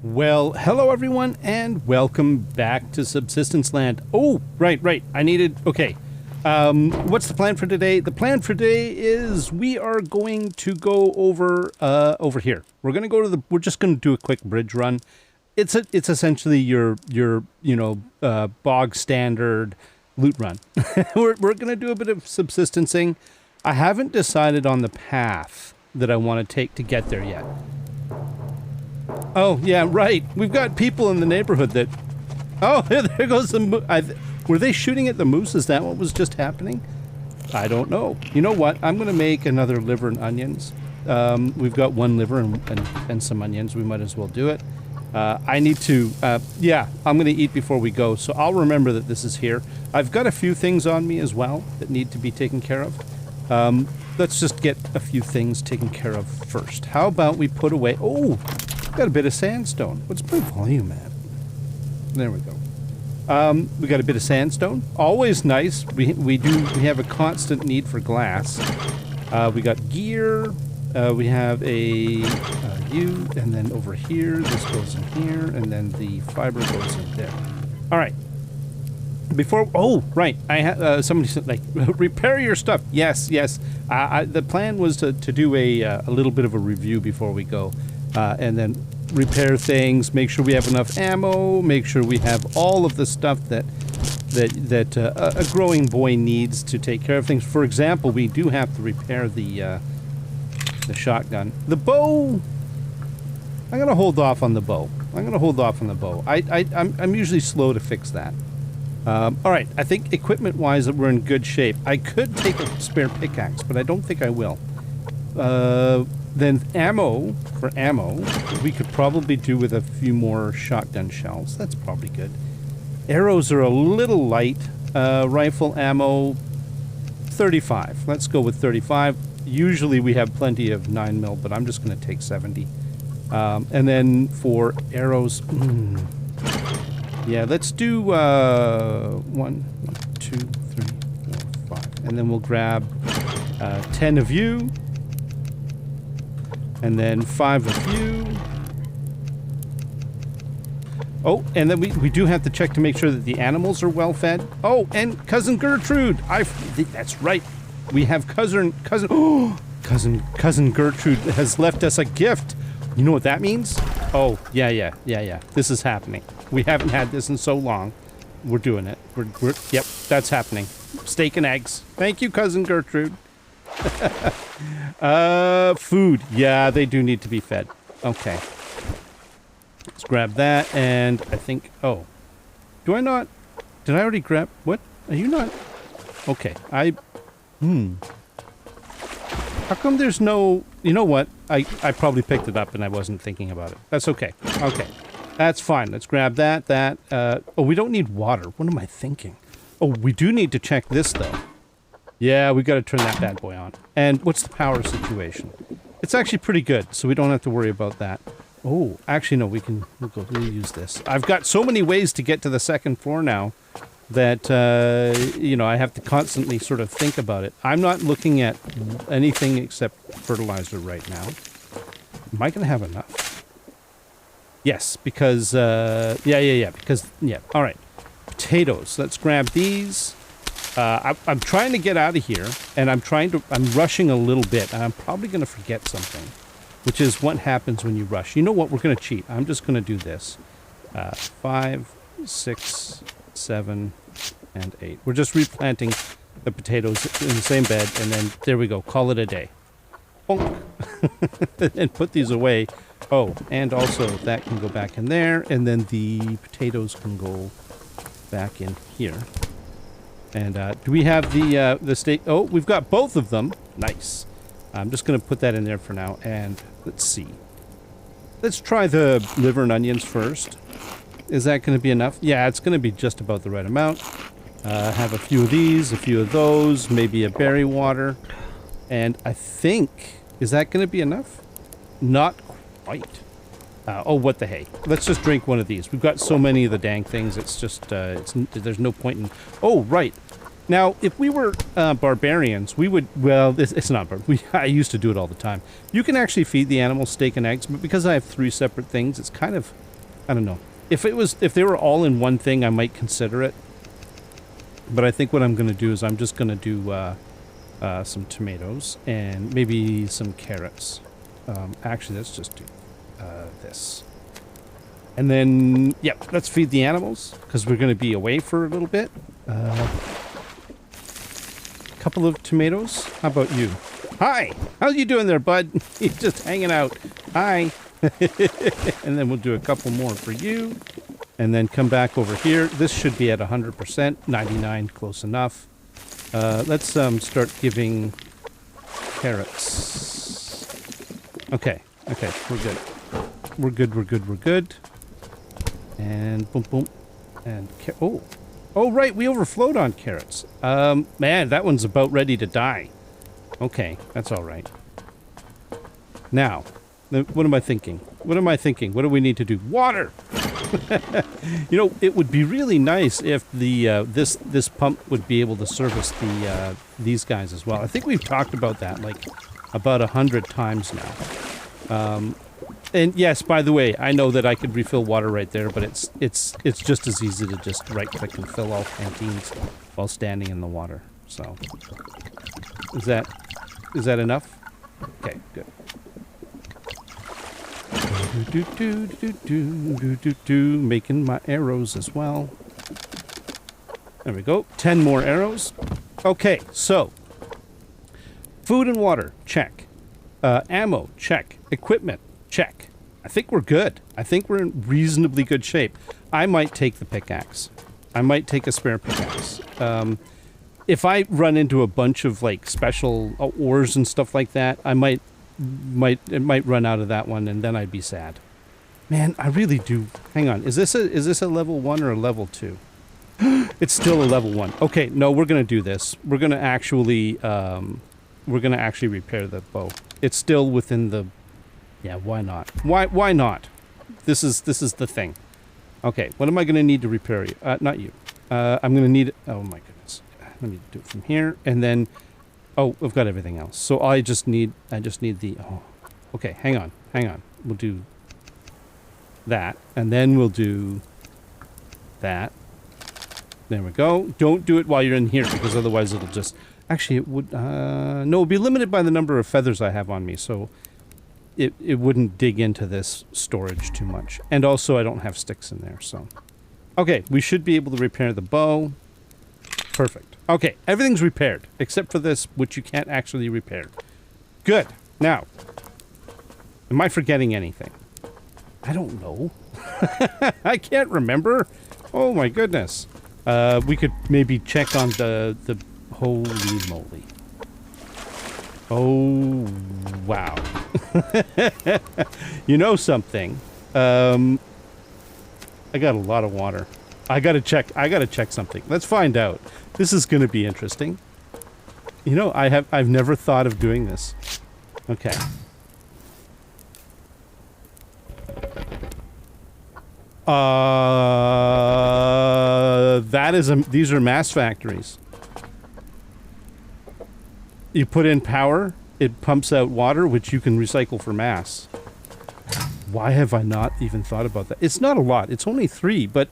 Well, hello everyone, and welcome back to Subsistence Land. Oh, right. Okay. What's the plan for today? The plan for today is we are going to go over here. We're just gonna do a quick bridge run. It's essentially your bog standard loot run. We're gonna do a bit of subsistencing. I haven't decided on the path that I want to take to get there yet. Oh, yeah, right. We've got people in the neighborhood that... Oh, there goes the moose. Were they shooting at the moose? Is that what was just happening? I don't know. You know what? I'm going to make another liver and onions. We've got one liver and some onions. We might as well do it. I need to... yeah, I'm going to eat before we go, so I'll remember that this is here. I've got a few things on me as well that need to be taken care of. Let's just get a few things taken care of first. How about we put away... Oh! Got a bit of sandstone. What's my volume at? There we go. We got a bit of sandstone. Always nice. We have a constant need for glass. We got gear. We have a and then over here, this goes in here, and then the fiber goes in there. All right. Oh, right. I had somebody said, like, repair your stuff. Yes. The plan was to do a little bit of a review before we go. And then repair things, make sure we have enough ammo, make sure we have all of the stuff that a growing boy needs to take care of things. For example, we do have to repair the shotgun. The bow, I'm gonna hold off on the bow. I'm usually slow to fix that. All right, I think equipment-wise we're in good shape. I could take a spare pickaxe, but I don't think I will. Then ammo, we could probably do with a few more shotgun shells. That's probably good. Arrows are a little light. Rifle ammo, 35. Let's go with 35. Usually we have plenty of 9mm, but I'm just going to take 70. And then for arrows, yeah, let's do 1, 2, 3, 4, 5. And then we'll grab 10 of you. And then 5 of you. Oh, and then we do have to check to make sure that the animals are well fed. Oh, and Cousin Gertrude. That's right. We have cousin Gertrude has left us a gift. You know what that means? Oh, yeah. This is happening. We haven't had this in so long. We're doing it. Yep, that's happening. Steak and eggs. Thank you, Cousin Gertrude. Food. Yeah, they do need to be fed. Okay. Let's grab that, and I think... Oh. Do I not... Did I already grab... What? Are you not... Okay. How come there's no... You know what? I probably picked it up and I wasn't thinking about it. That's okay. Okay. That's fine. Let's grab that. Oh, we don't need water. What am I thinking? Oh, we do need to check this, though. Yeah, we got to turn that bad boy on. And what's the power situation? It's actually pretty good, so we don't have to worry about that. Oh, actually, no, we'll use this. I've got so many ways to get to the second floor now that, I have to constantly sort of think about it. I'm not looking at anything except fertilizer right now. Am I going to have enough? Yes, because, yeah. All right. Potatoes. Let's grab these. I'm trying to get out of here, and I'm rushing a little bit, and I'm probably going to forget something, which is what happens when you rush. You know what? We're going to cheat. I'm just going to do this. 5, 6, 7, and 8. We're just replanting the potatoes in the same bed, and then there we go. Call it a day. Bonk. And put these away. Oh, and also that can go back in there, and then the potatoes can go back in here. And do we have the steak? Oh, we've got both of them. Nice. I'm just going to put that in there for now. And let's see. Let's try the liver and onions first. Is that going to be enough? Yeah, it's going to be just about the right amount. Have a few of these, a few of those, maybe a berry water. And I think, is that going to be enough? Not quite. Oh, what the hey. Let's just drink one of these. We've got so many of the dang things, it's just, there's no point in... Oh, right. Now, if we were barbarians, we would, well, it's not, I used to do it all the time. You can actually feed the animals steak and eggs, but because I have 3 separate things, it's kind of, I don't know. If they were all in one thing, I might consider it. But I think what I'm going to do is I'm just going to do some tomatoes and maybe some carrots. Actually, let's just do this. And then, yeah, let's feed the animals because we're going to be away for a little bit. Couple of tomatoes. How about you? Hi! How you doing there, bud? You're just hanging out. Hi! And then we'll do a couple more for you. And then come back over here. This should be at 100%. 99, close enough. Let's start giving carrots. Okay. Okay, we're good. We're good, we're good, we're good. And boom, boom. And oh, right, we overflowed on carrots. Man, that one's about ready to die. Okay, that's all right. Now, what am I thinking? What am I thinking? What do we need to do? Water! You know, it would be really nice if the this pump would be able to service these guys as well. I think we've talked about that like about 100 times now. And yes, by the way, I know that I could refill water right there, but it's just as easy to just right-click and fill all canteens while standing in the water. So, is that enough? Okay, good. Making my arrows as well. There we go. 10 more arrows. Okay, so food and water, check. Ammo, check. Equipment, check. I think we're good. I think we're in reasonably good shape. I might take the pickaxe. I might take a spare pickaxe. If I run into a bunch of like special ores and stuff like that, it might run out of that one, and then I'd be sad. Man, I really do. Hang on. Is this a level 1 or a level 2? It's still a level 1. Okay, no, we're gonna do this. We're gonna actually repair the bow. It's still within the. Yeah, why not? Why not? This is the thing. Okay, what am I gonna need to repair you? Not you. I'm gonna need. Oh my goodness. Let me do it from here, and then. Oh, we've got everything else. So I just need the. Oh, okay. Hang on. We'll do that, and then we'll do that. There we go. Don't do it while you're in here, because otherwise it'll just. Actually, it would. No, it'll be limited by the number of feathers I have on me, so it wouldn't dig into this storage too much. And also, I don't have sticks in there, so. Okay, we should be able to repair the bow. Perfect. Okay, everything's repaired, except for this, which you can't actually repair. Good. Now, am I forgetting anything? I don't know. I can't remember. Oh my goodness. We could maybe check on the holy moly. Oh, wow. You know something? I got a lot of water. I gotta check something. Let's find out. This is gonna be interesting. You know, I've never thought of doing this. Okay. These are mass factories. You put in power, it pumps out water, which you can recycle for mass. Why have I not even thought about that? It's not a lot. It's only 3, but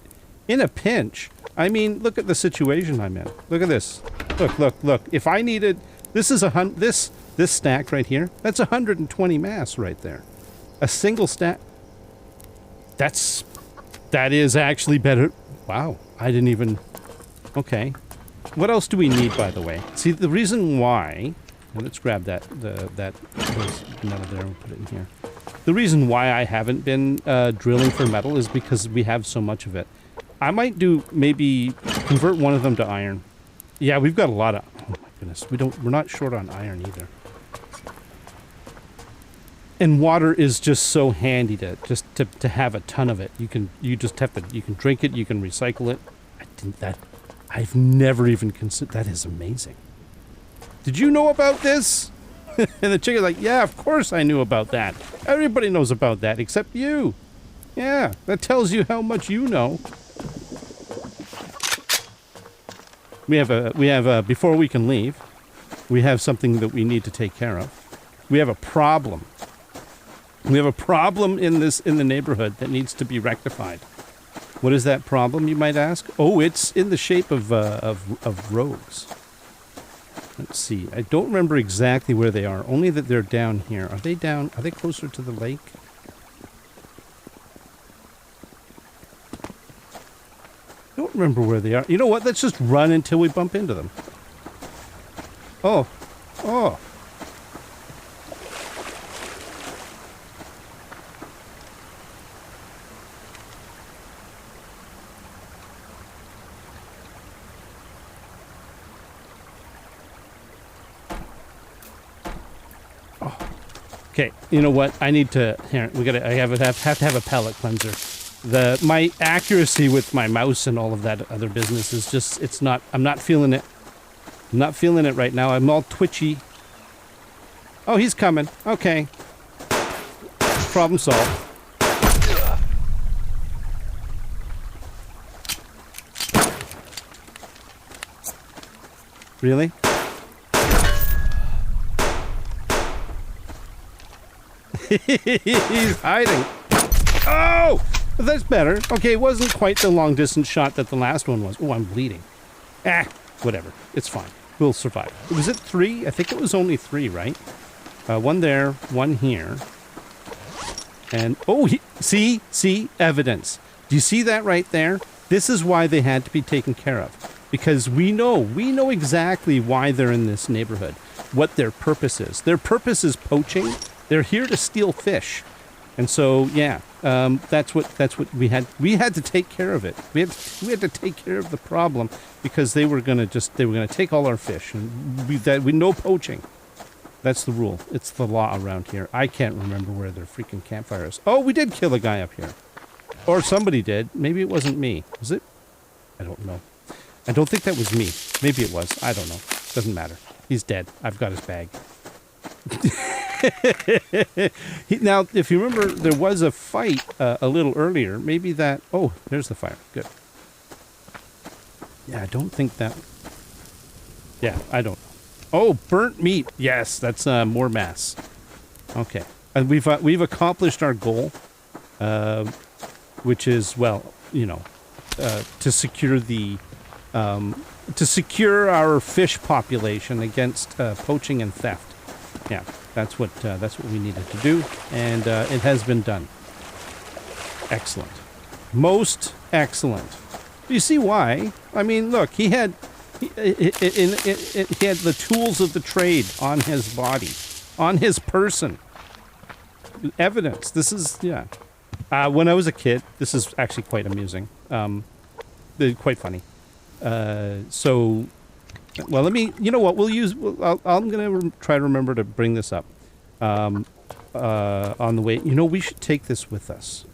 in a pinch, I mean, look at the situation I'm in. Look at this. Look. If I needed, this is this stack right here. That's 120 mass right there. A single stack. That is actually better. Wow, I didn't even. Okay, what else do we need, by the way? See, the reason why. Let's grab that none of there and put it in here. The reason why I haven't been drilling for metal is because we have so much of it. I might maybe convert one of them to iron. Yeah, we've got a lot of. Oh my goodness, we're not short on iron either. And water is just so handy to have a ton of it. You can drink it, you can recycle it. I've never even considered. That is amazing. Did you know about this? And the chick is like, yeah, of course I knew about that. Everybody knows about that except you. Yeah, that tells you how much you know. We have a, before we can leave, we have something that we need to take care of. We have a problem. We have a problem in the neighborhood that needs to be rectified. What is that problem, you might ask? Oh, it's in the shape of rogues. Let's see. I don't remember exactly where they are, only that they're down here. Are they closer to the lake? I don't remember where they are. You know what? Let's just run until we bump into them. Oh. Oh. Okay, you know what? I need to. Here, I have to have a palate cleanser. My accuracy with my mouse and all of that other business is just. It's not. I'm not feeling it. I'm not feeling it right now. I'm all twitchy. Oh, he's coming. Okay. Problem solved. Really? He's hiding. Oh! That's better. Okay, it wasn't quite the long-distance shot that the last one was. Oh, I'm bleeding. Whatever. It's fine. We'll survive. Was it 3? I think it was only 3, right? One there, one here. And, oh, see? Evidence. Do you see that right there? This is why they had to be taken care of. Because we know exactly why they're in this neighborhood. What their purpose is. Their purpose is poaching. They're here to steal fish. And so, yeah, that's what we had to take care of it. We had to take care of the problem because they were going to take all our fish, and we no poaching. That's the rule. It's the law around here. I can't remember where their freaking campfire is. Oh, we did kill a guy up here. Or somebody did. Maybe it wasn't me. Was it? I don't know. I don't think that was me. Maybe it was. I don't know. Doesn't matter. He's dead. I've got his bag. Now, if you remember, there was a fight a little earlier. Maybe that... Oh, there's the fire. Good. Yeah, I don't think that... Yeah, I don't... Oh, burnt meat. Yes, that's more mass. Okay. And we've accomplished our goal, which is, well, you know, to secure the... to secure our fish population against poaching and theft. Yeah, that's what we needed to do, and it has been done. Excellent, most excellent. You see why? I mean, look, he had the tools of the trade on his body, on his person. Evidence. This is when I was a kid, this is actually quite amusing. Quite funny. So. Well, let me... You know what? I'm going to try to remember to bring this up on the way. You know, we should take this with us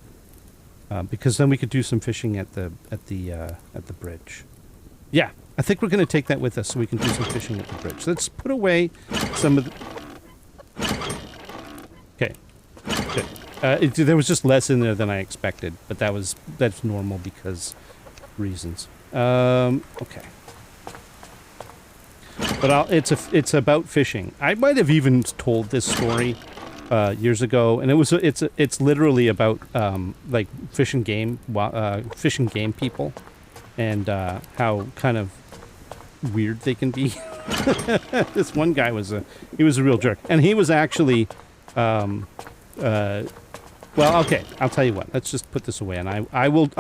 because then we could do some fishing at the bridge. Yeah, I think we're going to take that with us so we can do some fishing at the bridge. Let's put away some of the... Okay, good. There was just less in there than I expected, but that's normal because reasons. Okay. But it's about fishing. I might have even told this story years ago, and it's literally about like fish and game people, and how kind of weird they can be. This one guy was a real jerk, and he was actually well, okay, I'll tell you what. Let's just put this away, and I will.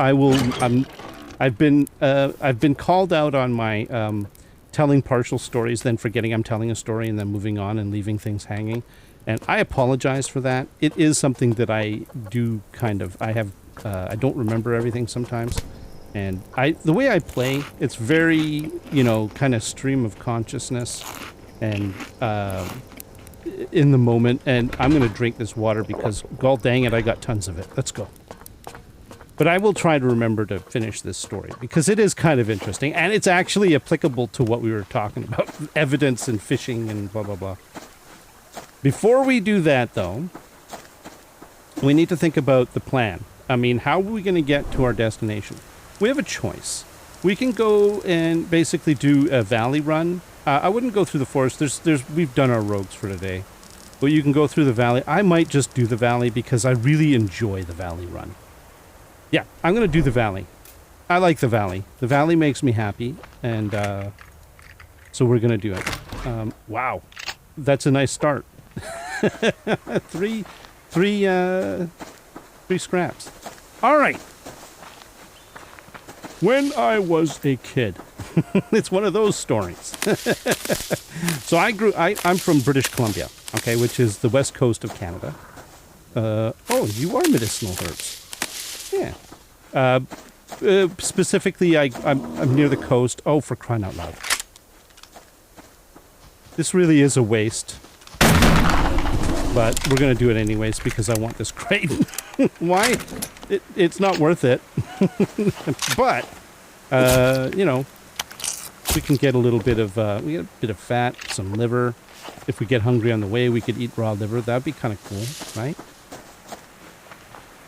I've been called out on my telling partial stories, then forgetting I'm telling a story, and then moving on and leaving things hanging. And I apologize for that. It is something that I do kind of. I don't remember everything sometimes, and the way I play, it's very kind of stream of consciousness, and in the moment. And I'm gonna drink this water because, god dang it, I got tons of it. Let's go. But I will try to remember to finish this story because it is kind of interesting, and it's actually applicable to what we were talking about, evidence and fishing and blah, blah, blah. Before we do that, though, we need to think about the plan. I mean, how are we going to get to our destination? We have a choice. We can go and basically do a valley run. I wouldn't go through the forest. We've done our roads for today. But you can go through the valley. I might just do the valley because I really enjoy the valley run. Yeah, I'm going to do the valley. I like the valley. The valley makes me happy. And so we're going to do it. Wow. That's a nice start. three scraps. All right. When I was a kid. It's one of those stories. So I'm from British Columbia, okay, which is the west coast of Canada. Oh, you are medicinal herbs. Yeah. Specifically, I'm near the coast. Oh, for crying out loud. This really is a waste. But we're going to do it anyways because I want this crate. Why? It's not worth it. But, you know, we can get a little bit of, we get a bit of fat, some liver. If we get hungry on the way, we could eat raw liver. That'd be kind of cool, right?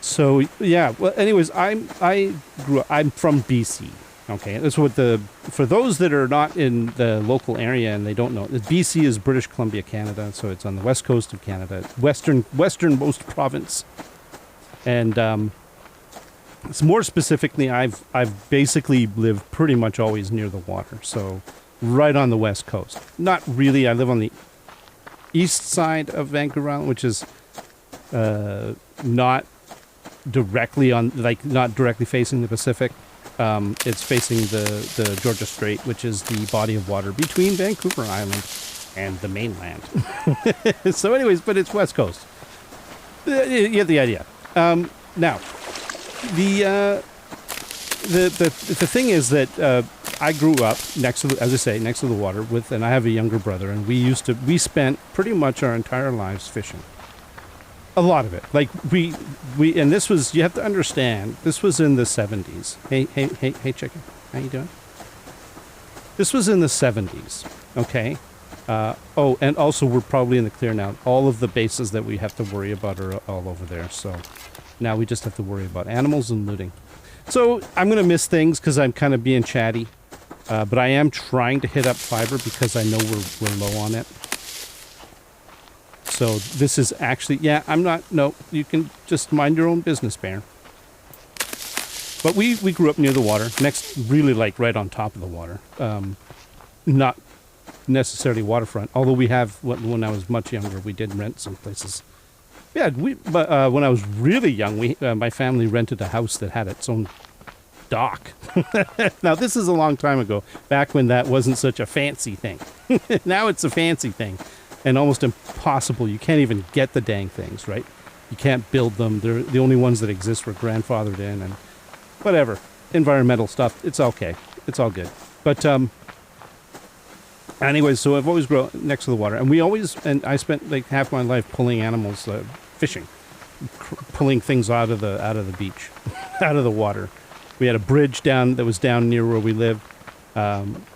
So, yeah. Well, anyways, I'm from BC. Okay, that's what for those that are not in the local area and they don't know, BC is British Columbia, Canada, so it's on the west coast of Canada, westernmost province. And it's more specifically, I've basically lived pretty much always near the water, so right on the west coast. Not really, I live on the east side of Vancouver Island, which is not directly on, like, not directly facing the Pacific. It's facing the Georgia Strait, which is the body of water between Vancouver Island and the mainland. So anyways, but it's west coast. You get the idea. Now, the thing is that I grew up next to, as I say, next to the water and I have a younger brother, and we spent pretty much our entire lives fishing. A lot of it. Like and this was, you have to understand, this was in the 70s. Hey, chicken. How you doing? This was in the 70s. Okay. Oh, and also we're probably in the clear now. All of the bases that we have to worry about are all over there. So now we just have to worry about animals and looting. So I'm going to miss things because I'm kind of being chatty. But I am trying to hit up fiber because I know we're low on it. So this is actually, yeah, no, you can just mind your own business, Bear. But we grew up near the water, really like right on top of the water. Not necessarily waterfront, although we have, when I was much younger, we did rent some places. Yeah, but when I was really young, my family rented a house that had its own dock. Now, this is a long time ago, back when that wasn't such a fancy thing. Now it's a fancy thing. And almost impossible. You can't even get the dang things, right? You can't build them. They're the only ones that exist were grandfathered in and whatever. Environmental stuff. It's okay. It's all good. But anyways, so I've always grown next to the water. And I spent like half my life pulling animals, fishing. Pulling things out of the beach, out of the water. We had a bridge that was down near where we lived.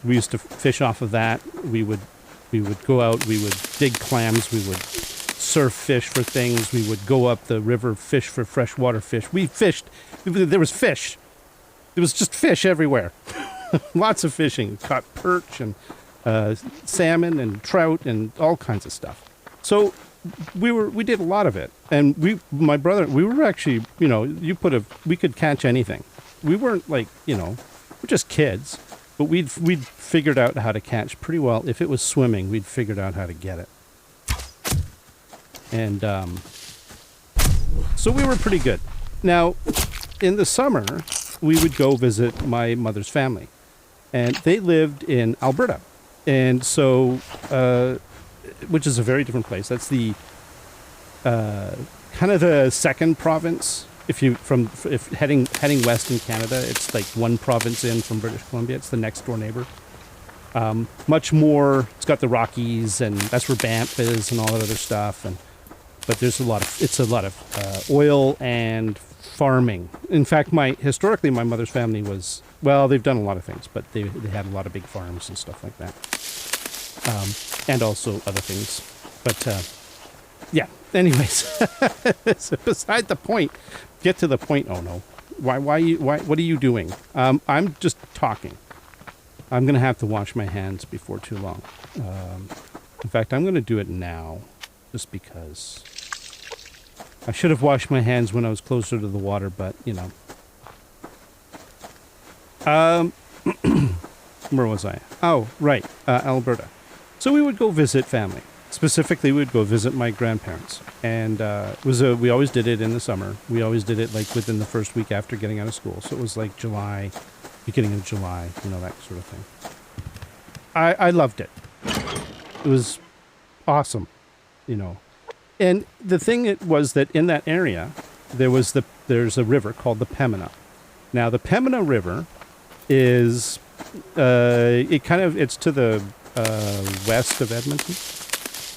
We used to fish off of that. We would go out, we would dig clams, we would surf fish for things, we would go up the river, fish for freshwater fish. We fished, there was fish. There was just fish everywhere. Lots of fishing. Caught perch and salmon and trout and all kinds of stuff. So we did a lot of it. And my brother, we were actually, we could catch anything. We weren't like, we're just kids. But we'd figured out how to catch pretty well. If it was swimming, we'd figured out how to get it. And so we were pretty good. Now, in the summer, we would go visit my mother's family. And they lived in Alberta. And so, which is a very different place. That's the kind of the second province. If heading west in Canada, it's like one province in from British Columbia. It's the next door neighbor. Much more. It's got the Rockies, and that's where Banff is, and all that other stuff. But there's a lot of oil and farming. In fact, historically my mother's family was, well, they've done a lot of things, but they had a lot of big farms and stuff like that, and also other things. But yeah. Anyways, so beside the point. Get to the point. Oh no, What are you doing? I'm just talking. I'm going to have to wash my hands before too long. In fact, I'm going to do it now, just because. I should have washed my hands when I was closer to the water, but, you know. Where was I? Oh, right, Alberta. So we would go visit family. Specifically, we would go visit my grandparents. And we always did it in the summer. We always did it, like, within the first week after getting out of school. So it was, like, July, beginning of July, you know, that sort of thing. I loved it. It was awesome, you know. And the thing was that in that area, there's a river called the Pembina. Now, the Pembina River is, it's to the west of Edmonton.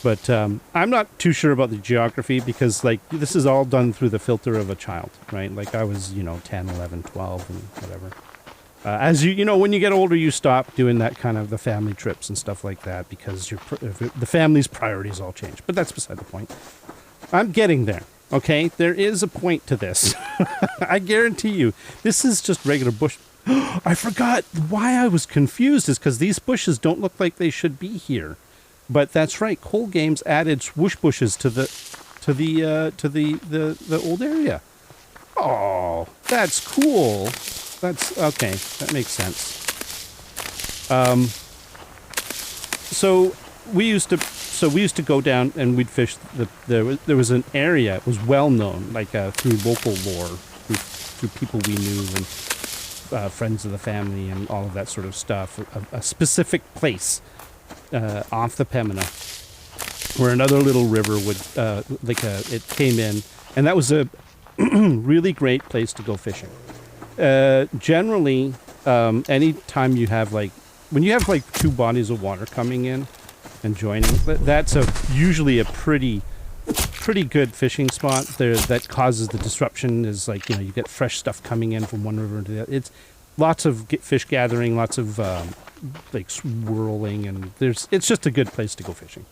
But I'm not too sure about the geography because, like, this is all done through the filter of a child, right? Like, I was, 10, 11, 12, and whatever. As you know, when you get older, you stop doing that kind of the family trips and stuff like that because the family's priorities all change. But that's beside the point. I'm getting there, okay? There is a point to this. I guarantee you. This is just regular bush. I forgot why I was confused is because these bushes don't look like they should be here. But that's right. Coal Games added swoosh bushes to the old area. Oh, that's cool. That's okay. That makes sense. So we used to go down and we'd fish. There was an area. It was well known, like through local lore, through people we knew and friends of the family and all of that sort of stuff. A specific place off the Pembina, where another little river would it came in, and that was a really great place to go fishing. Generally, any time you have when you have two bodies of water coming in and joining, that's usually a pretty good fishing spot. That causes the disruption is you get fresh stuff coming in from one river to the other. It's lots of fish gathering, lots of swirling, and it's just a good place to go fishing.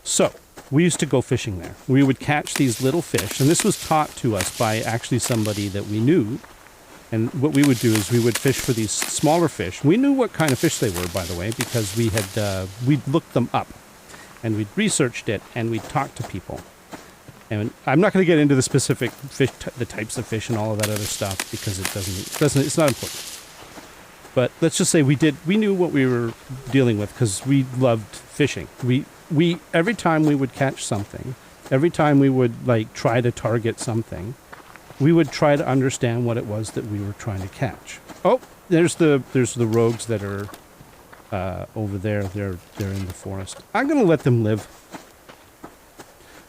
So we used to go fishing there. We would catch these little fish, and this was taught to us by actually somebody that we knew. And what we would do is we would fish for these smaller fish. We knew what kind of fish they were, by the way, because we'd looked them up, and we'd researched it, and we'd talked to people. And I'm not going to get into the specific fish, the types of fish, and all of that other stuff because it's not important. But let's just say we knew what we were dealing with because we loved fishing. We every time we would catch something, every time we would try to target something, we would try to understand what it was that we were trying to catch. Oh, there's the rogues that are over there. They're in the forest. I'm going to let them live.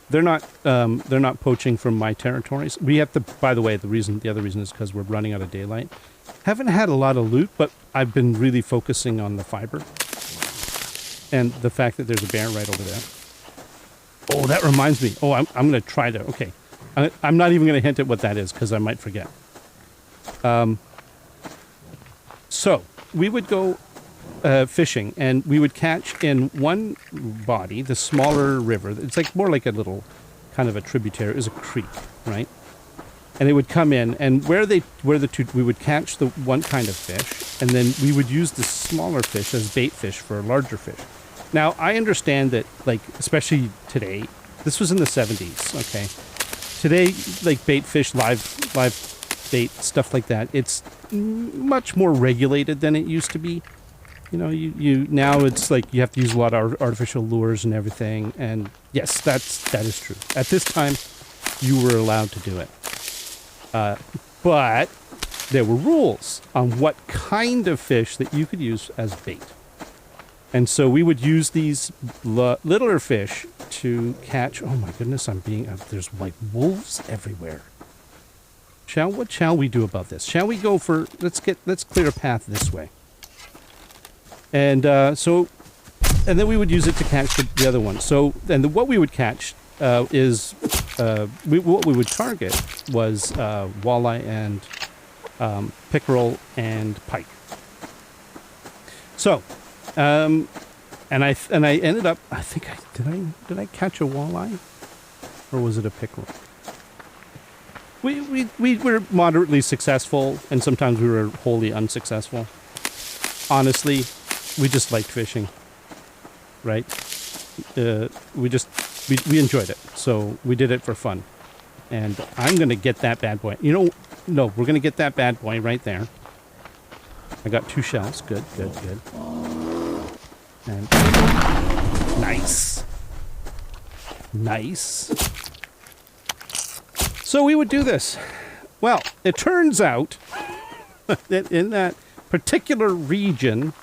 They're not poaching from my territories. We have to. By the way, the other reason is because we're running out of daylight. Haven't had a lot of loot, but I've been really focusing on the fiber and the fact that there's a bear right over there. Oh, that reminds me. Oh, I'm going to try to. Okay, I'm not even going to hint at what that is because I might forget. So we would go fishing, and we would catch in one body, the smaller river. It's more like a little kind of a tributary. It was a creek, right? And they would come in, and we would catch the one kind of fish, and then we would use the smaller fish as bait fish for larger fish. Now, I understand that, especially today, this was in the 70s, okay? Today, bait fish, live bait, stuff like that, it's much more regulated than it used to be. You now it's you have to use a lot of artificial lures and everything, and yes, that is true. At this time, you were allowed to do it. But there were rules on what kind of fish that you could use as bait. And so we would use these littler fish to catch. Oh my goodness, there's wolves everywhere. What shall we do about this? Shall we go for, let's clear a path this way. And then we would use it to catch the other one. So, and what we would catch what we would target was walleye and pickerel and pike. So, and I ended up. I think did I catch a walleye, or was it a pickerel? We were moderately successful, and sometimes we were wholly unsuccessful. Honestly, we just liked fishing, right? We enjoyed it, so we did it for fun. And I'm gonna get that bad boy. You know, no, we're gonna get that bad boy right there. I got 2 shells. Good, good, good. And nice, nice. So we would do this. Well, it turns out that in that particular region,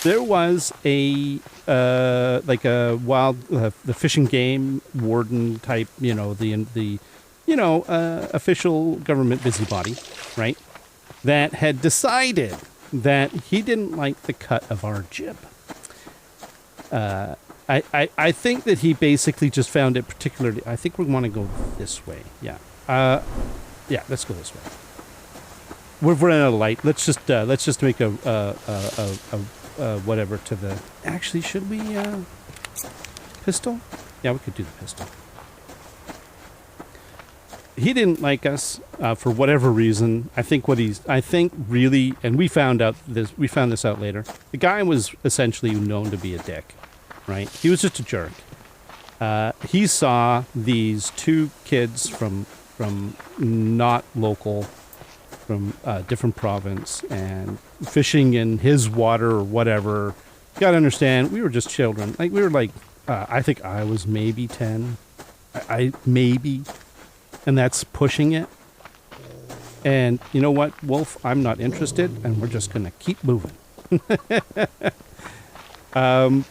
there was a like a wild the fish and game warden type, you know, the official government busybody, right? That had decided that he didn't like the cut of our jib. I think that he basically just found it particularly. I think we want to go this way. Yeah. Yeah. Let's go this way. We're running out of light. Let's just make a whatever to the. Actually, should we pistol? Yeah, we could do the pistol. He didn't like us for whatever reason. I think really, and we found this out later. The guy was essentially known to be a dick, right? He was just a jerk. He saw these 2 kids from not local, from a different province, and fishing in his water or whatever. You gotta understand, we were just children. Like, we were like, I think I was maybe 10. I maybe. And that's pushing it. And you know what, Wolf? I'm not interested, and we're just going to keep moving. And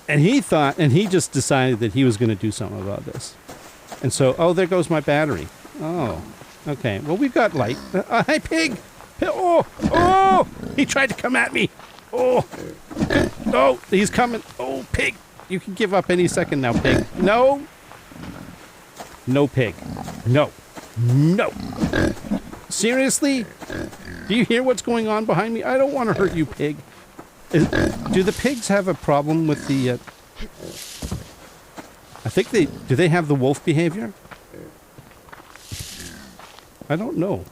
he just decided that he was going to do something about this. And so, oh, there goes my battery. Oh, okay. Well, we've got light. Hey, pig! Oh! He tried to come at me. Oh! Oh, he's coming. Oh, pig! You can give up any second now, pig. No! No, pig. No. No. Seriously? Do you hear what's going on behind me? I don't want to hurt you, pig. Do the pigs have a problem with the... I think do they have the wolf behavior? I don't know.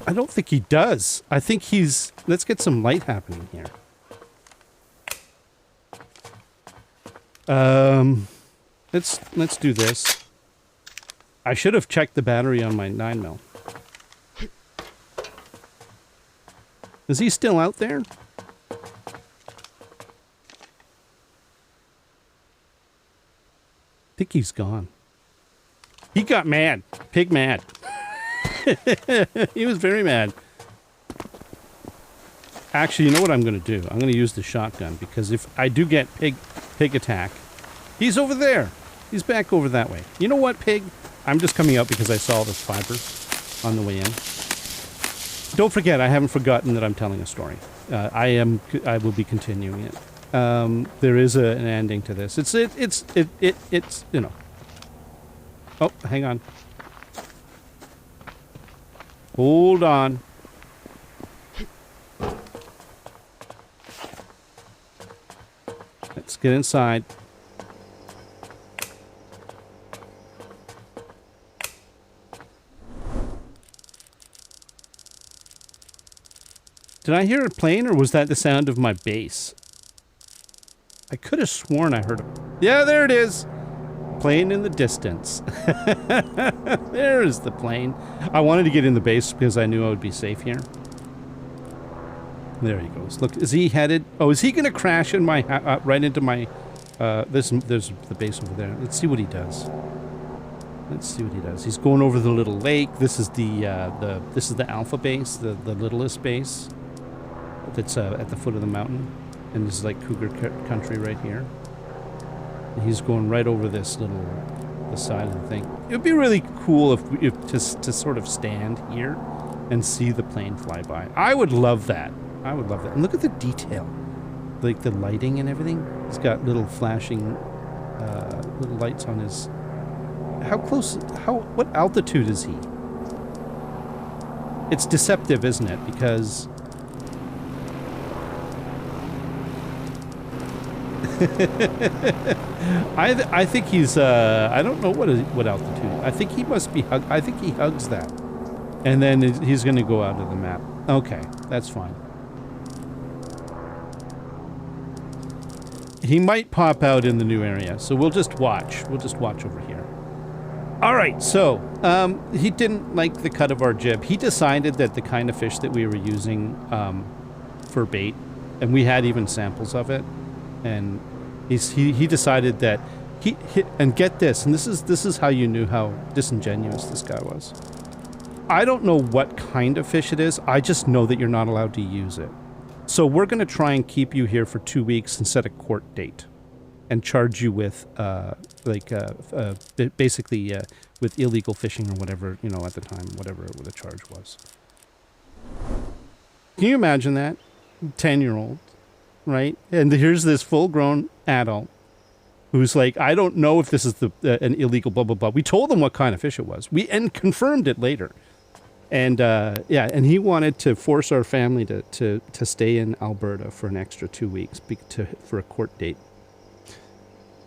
I don't think he does. I think he's... Let's get some light happening here. Let's do this. I should have checked the battery on my 9mm. Is he still out there? I think he's gone. He got mad. Pig mad. He was very mad. Actually, you know what I'm going to do? I'm going to use the shotgun, because if I do get pig attack, he's over there. He's back over that way. You know what, pig? I'm just coming out because I saw this fiber on the way in. Don't forget, I haven't forgotten that I'm telling a story. I will be continuing it. There is an ending to this. It's you know. Oh, hang on. Hold on. Let's get inside. Did I hear a plane, or was that the sound of my bass? I could have sworn I heard it. Yeah, there it is. Plane in the distance. There is the plane. I wanted to get in the base because I knew I would be safe here. There he goes. Look, is he headed? Oh, is he going to crash in my right into my? There's the base over there. Let's see what he does. Let's see what he does. He's going over the little lake. This is the alpha base, the littlest base. That's at the foot of the mountain, and this is like cougar country right here. And he's going right over this the side of the thing. It would be really cool if to sort of stand here and see the plane fly by. I would love that. I would love that. And look at the detail, like the lighting and everything. He's got little flashing little lights on his. How close? What altitude is he? It's deceptive, isn't it? Because I think he's I don't know what altitude. I think he must be I think he hugs that. And then he's going to go out of the map. Okay, that's fine. He might pop out in the new area, so we'll just watch. We'll just watch over here. All right, so he didn't like the cut of our jib. He decided that the kind of fish that we were using for bait, and we had even samples of it, and he decided that and get this, and this is how you knew how disingenuous this guy was. I don't know what kind of fish it is. I just know that you're not allowed to use it. So we're going to try and keep you here for 2 weeks and set a court date and charge you with, basically with illegal fishing or whatever, you know, at the time, whatever the charge was. Can you imagine that? 10-year-old, right? And here's this full-grown adult who's like, I don't know if this is an illegal blah, blah, blah. We told him what kind of fish it was. And confirmed it later. And, yeah, and he wanted to force our family to stay in Alberta for an extra 2 weeks for a court date.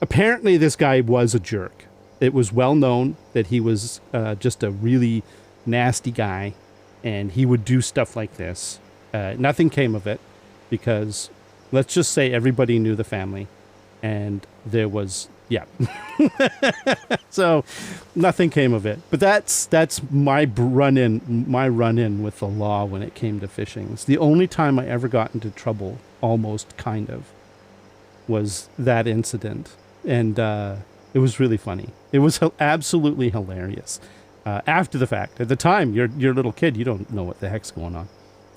Apparently, this guy was a jerk. It was well known that he was just a really nasty guy, and he would do stuff like this. Nothing came of it, because let's just say everybody knew the family, and there was... Yeah. So nothing came of it. But that's my run-in with the law when it came to fishing. It's the only time I ever got into trouble, almost, kind of, was that incident. And it was really funny. It was absolutely hilarious. After the fact. At the time, you're a little kid. You don't know what the heck's going on.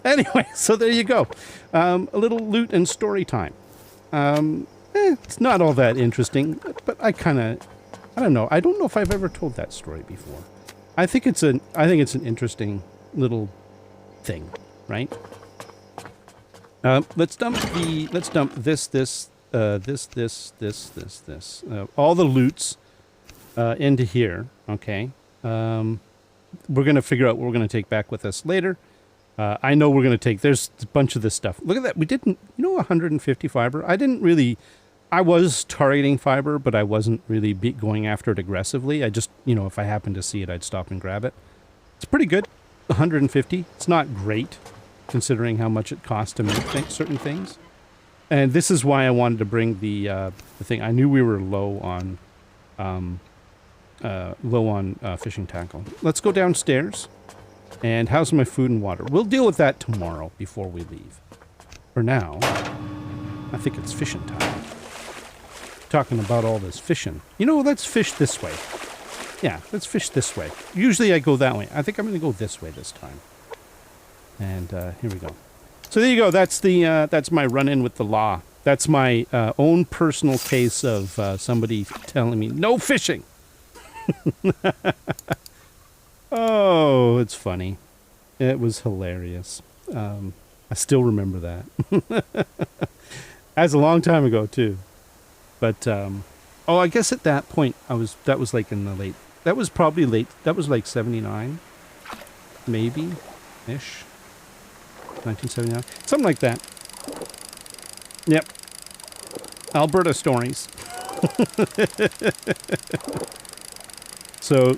Anyway, so there you go. A little loot and story time. It's not all that interesting, but I don't know. I don't know if I've ever told that story before. I think it's an interesting little thing, right? Let's dump this, all the loots into here. Okay. We're gonna figure out what we're gonna take back with us later. I know we're gonna take. There's a bunch of this stuff. Look at that. We didn't. 150 fiber. I was targeting fiber, but I wasn't really going after it aggressively. I just, if I happened to see it, I'd stop and grab it. It's pretty good. 150. It's not great, considering how much it costs to make certain things. And this is why I wanted to bring the thing. I knew we were low on fishing tackle. Let's go downstairs. And how's my food and water? We'll deal with that tomorrow before we leave. For now, I think it's fishing time. Talking about all this fishing. Let's fish this way. Yeah, let's fish this way. Usually I go that way. I think I'm going to go this way this time. And here we go. So there you go. That's my run-in with the law. That's my own personal case of somebody telling me no fishing. Oh, it's funny. It was hilarious. I still remember that. That's a long time ago too. But, I guess at that point, that was like in the late, that was probably late, that was like 79, maybe-ish, 1979, something like that. Yep. Alberta stories. So,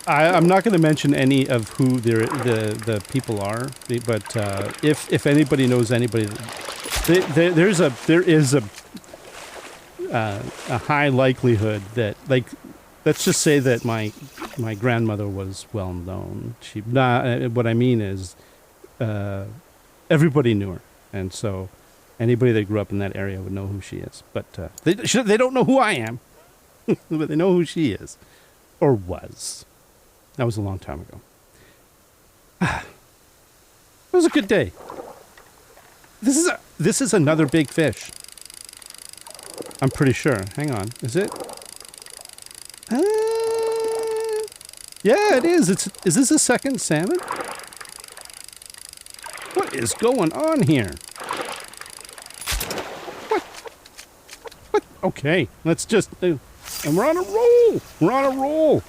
I'm not going to mention any of who the people are, but if anybody knows anybody... There is a high likelihood that, let's just say that my grandmother was well known. What I mean is, everybody knew her, and so anybody that grew up in that area would know who she is. But they don't know who I am, but they know who she is, or was. That was a long time ago. It was a good day. This is another big fish. I'm pretty sure. Hang on. Is it? Yeah, it is. Is this a second salmon? What is going on here? What? Okay. Let's just... and we're on a roll. We're on a roll.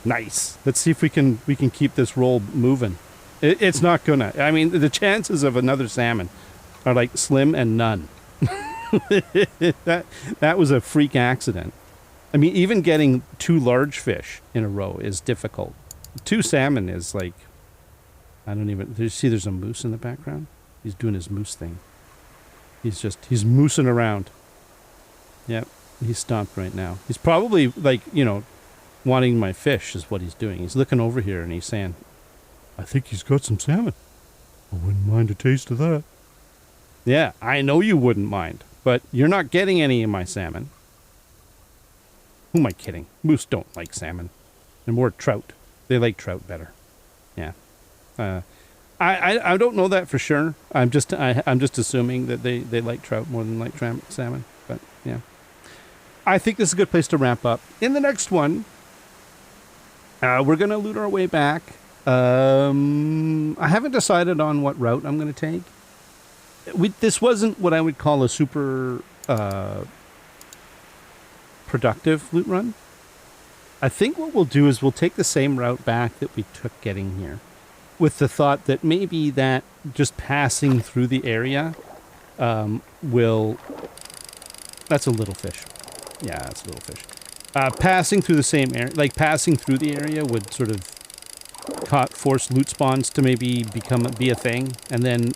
Nice. Let's see if we can keep this roll moving. It's not gonna. I mean, the chances of another salmon are like slim and none. That was a freak accident. I mean, even getting 2 large fish in a row is difficult. 2 salmon is like, I don't even, there's a moose in the background? He's doing his moose thing. He's moosing around. Yep, he's stomped right now. He's probably like, wanting my fish is what he's doing. He's looking over here and he's saying, I think he's got some salmon. I wouldn't mind a taste of that. Yeah, I know you wouldn't mind, but you're not getting any of my salmon. Who am I kidding? Moose don't like salmon. They're more trout. They like trout better. Yeah. I don't know that for sure. I'm just assuming that they like trout more than like salmon. But yeah. I think this is a good place to wrap up. In the next one, we're going to loot our way back. I haven't decided on what route I'm going to take. This wasn't what I would call a super productive loot run. I think what we'll do is we'll take the same route back that we took getting here, with the thought that maybe that just passing through the area will... That's a little fish. Yeah, that's a little fish. Passing through the same area, like passing through the area would sort of force loot spawns to maybe be a thing, and then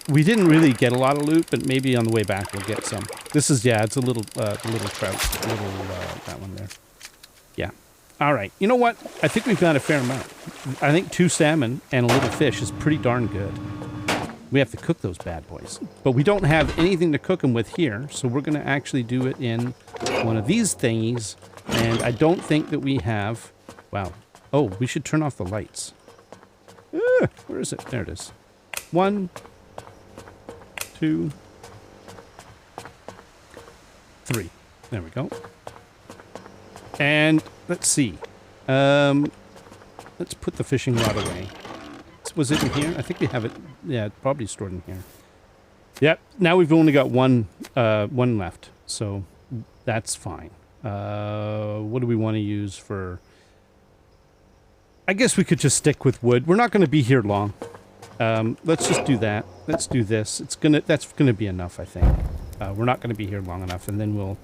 we didn't really get a lot of loot, but maybe on the way back we'll get some. This is, it's a little trout, that one there. Yeah. All right. You know what? I think we've got a fair amount. I think 2 salmon and a little fish is pretty darn good. We have to cook those bad boys, but we don't have anything to cook them with here, so we're going to actually do it in one of these thingies, and I don't think that we have... Wow. Oh, we should turn off the lights. Where is it? There it is. 1, 2, 3. There we go. And let's see. Let's put the fishing rod away. Was it in here? I think we have it. Yeah, it's probably stored in here. Yep. Now we've only got one left, so that's fine. What do we want to use for... I guess we could just stick with wood. We're not going to be here long. Let's just do that. Let's do this. That's gonna be enough, I think. We're not going to be here long enough, and then we'll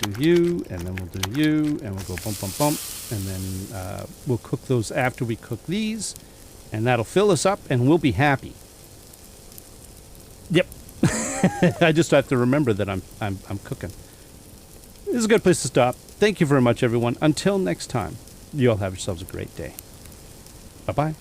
do you, and then we'll do you, and we'll go bump, bump, bump, and then we'll cook those after we cook these, and that'll fill us up, and we'll be happy. Yep. I just have to remember that I'm cooking. This is a good place to stop. Thank you very much, everyone. Until next time, you all have yourselves a great day. Bye-bye.